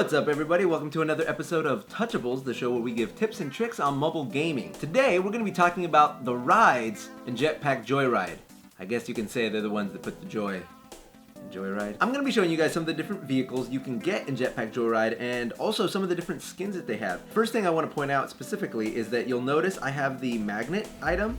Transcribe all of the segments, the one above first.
What's up, everybody? Welcome to another episode of Touchables, the show where we give tips and tricks on mobile gaming. Today, we're going to be talking about the rides in Jetpack Joyride. I guess you can say they're the ones that put the joy in Joyride. I'm going to be showing you guys some of the different vehicles you can get in Jetpack Joyride and also some of the different skins that they have. First thing I want to point out specifically is that you'll notice I have the magnet item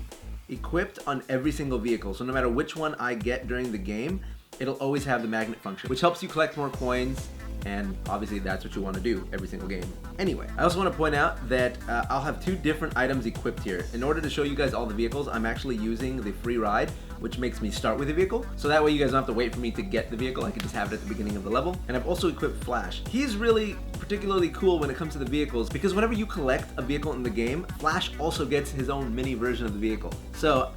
equipped on every single vehicle. So no matter which one I get during the game, it'll always have the magnet function, which helps you collect more coins. And obviously that's what you want to do every single game. Anyway, I also want to point out that I'll have two different items equipped here. In order to show you guys all the vehicles, I'm actually using the free ride, which makes me start with the vehicle. So that way you guys don't have to wait for me to get the vehicle. I can just have it at the beginning of the level. And I've also equipped Flash. He's really particularly cool when it comes to the vehicles because whenever you collect a vehicle in the game, Flash also gets his own mini version of the vehicle. So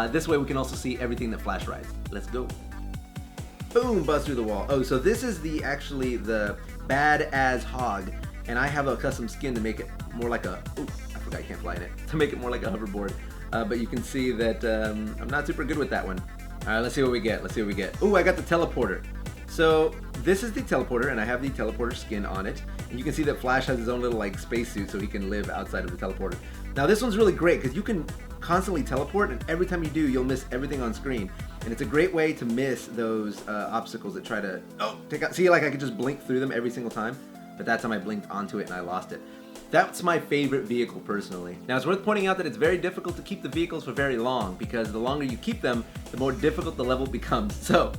this way we can also see everything that Flash rides. Let's go. Boom, bust through the wall. Oh, so this is actually the bad-as hog, and I have a custom skin to make it more like a, ooh, I forgot you can't fly in it, to make it more like a hoverboard. But you can see that I'm not super good with that one. All right, let's see what we get. Ooh, I got the teleporter. So this is the teleporter, and I have the teleporter skin on it. And you can see that Flash has his own little like spacesuit so he can live outside of the teleporter. Now this one's really great because you can constantly teleport, and every time you do, you'll miss everything on screen. And it's a great way to miss those obstacles that try to, take out. See, like I could just blink through them every single time, but that time I blinked onto it and I lost it. That's my favorite vehicle personally. Now it's worth pointing out that it's very difficult to keep the vehicles for very long because the longer you keep them, the more difficult the level becomes. So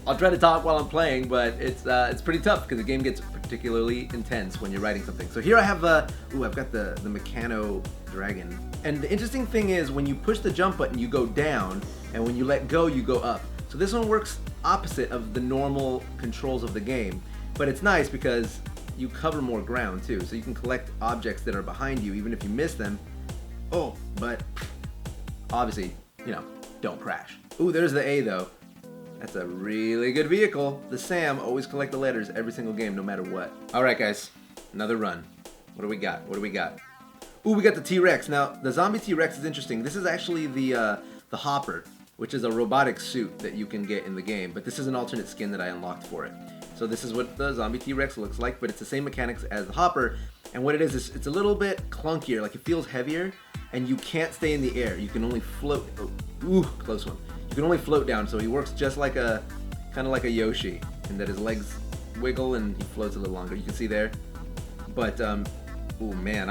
I'll try to talk while I'm playing, but it's pretty tough because the game gets particularly intense when you're riding something. So here I have, I've got the Meccano Dragon. And the interesting thing is when you push the jump button, you go down, and when you let go, you go up. So this one works opposite of the normal controls of the game, but it's nice because you cover more ground too, so you can collect objects that are behind you even if you miss them. Oh, but obviously, don't crash. Ooh, there's the A though. That's a really good vehicle. The Sam always collect the letters every single game, no matter what. All right, guys, another run. What do we got? Ooh, we got the T-Rex. Now, the zombie T-Rex is interesting. This is actually the Hopper, which is a robotic suit that you can get in the game, but this is an alternate skin that I unlocked for it. So this is what the zombie T-Rex looks like, but it's the same mechanics as the Hopper, and what it is it's a little bit clunkier, like it feels heavier, and you can't stay in the air. You can only float. Oh, ooh, close one. You can only float down, so he works just like kind of like a Yoshi, in that his legs wiggle and he floats a little longer. You can see there. But, oh man,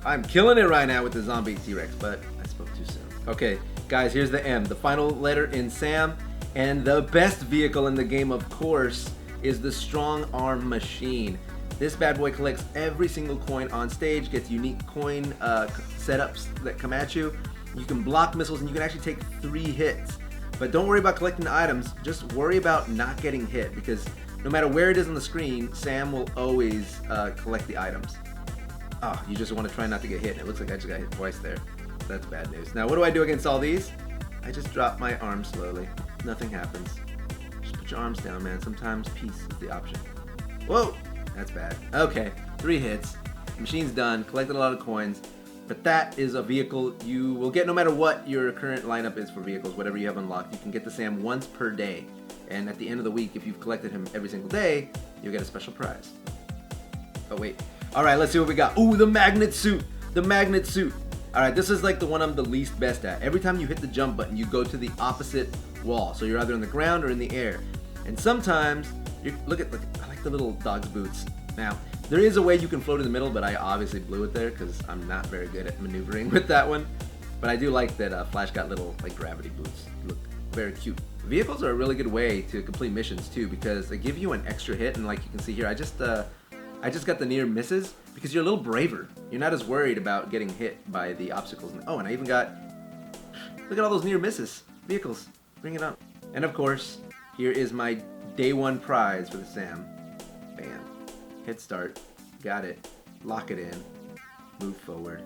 I'm killing it right now with the zombie T-Rex, but I spoke too soon. Okay, guys, here's the M, the final letter in Sam, and the best vehicle in the game, of course, is the Strong Arm Machine. This bad boy collects every single coin on stage, gets unique coin setups that come at you. You can block missiles, and you can actually take 3 hits. But don't worry about collecting the items, just worry about not getting hit, because no matter where it is on the screen, Sam will always collect the items. Oh, you just want to try not to get hit, and it looks like I just got hit twice there. That's bad news. Now, what do I do against all these? I just drop my arms slowly. Nothing happens. Just put your arms down, man. Sometimes peace is the option. Whoa! That's bad. Okay, 3 hits. Machine's done. Collected a lot of coins. But that is a vehicle you will get no matter what your current lineup is for vehicles, whatever you have unlocked. You can get the Sam once per day. And at the end of the week, if you've collected him every single day, you'll get a special prize. Oh, wait. All right, let's see what we got. Ooh, the magnet suit. The magnet suit. All right, this is like the one I'm the least best at. Every time you hit the jump button, you go to the opposite wall. So you're either on the ground or in the air. And sometimes, look, I like the little dog's boots. Now, there is a way you can float in the middle, but I obviously blew it there because I'm not very good at maneuvering with that one. But I do like that Flash got little like gravity boots. Look very cute. Vehicles are a really good way to complete missions too because they give you an extra hit, and like you can see here, I just got the near misses because you're a little braver. You're not as worried about getting hit by the obstacles. Oh, and I even got, look at all those near misses. Vehicles, bring it on. And of course, here is my day 1 prize for the Sam. Bam. Hit start. Got it. Lock it in. Move forward.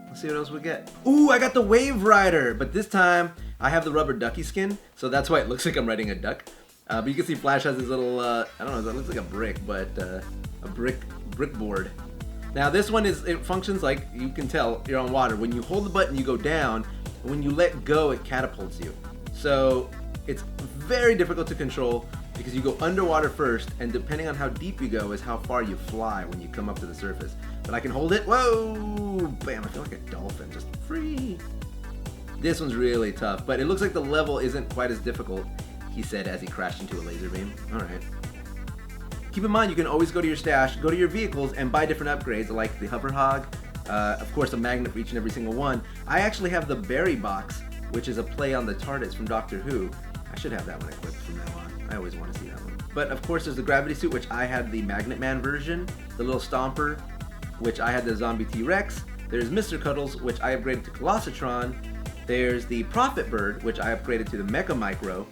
Let's see what else we get. Ooh, I got the Waverider, but this time I have the rubber ducky skin, so that's why it looks like I'm riding a duck. But you can see Flash has this little, I don't know, it looks like a brick, but a brick board. Now this one it functions like, you can tell, you're on water. When you hold the button, you go down, and when you let go, it catapults you. So it's very difficult to control. because you go underwater first, and depending on how deep you go is how far you fly when you come up to the surface. But I can hold it. Whoa! Bam! I feel like a dolphin, just free. This one's really tough, but it looks like the level isn't quite as difficult, he said as he crashed into a laser beam. Alright. Keep in mind, you can always go to your stash, go to your vehicles, and buy different upgrades like the Hover Hog, of course a magnet for each and every single one. I actually have the Berry Box, which is a play on the TARDIS from Doctor Who. I should have that one equipped from now on. I always want to see that one. But of course there's the Gravity Suit, which I had the Magnet Man version, the Little Stomper, which I had the Zombie T-Rex. There's Mr. Cuddles, which I upgraded to Colossatron. There's the Prophet Bird, which I upgraded to the Mecha Micro.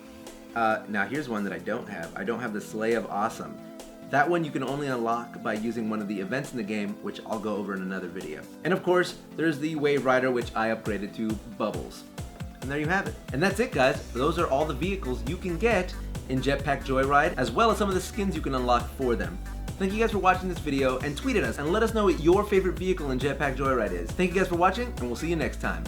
Now here's one that I don't have. I don't have the Slay of Awesome. That one you can only unlock by using one of the events in the game, which I'll go over in another video. And of course, there's the Waverider, which I upgraded to Bubbles. And there you have it. And that's it, guys. Those are all the vehicles you can get in Jetpack Joyride, as well as some of the skins you can unlock for them. Thank you guys for watching this video, and tweet at us and let us know what your favorite vehicle in Jetpack Joyride is. Thank you guys for watching, and we'll see you next time.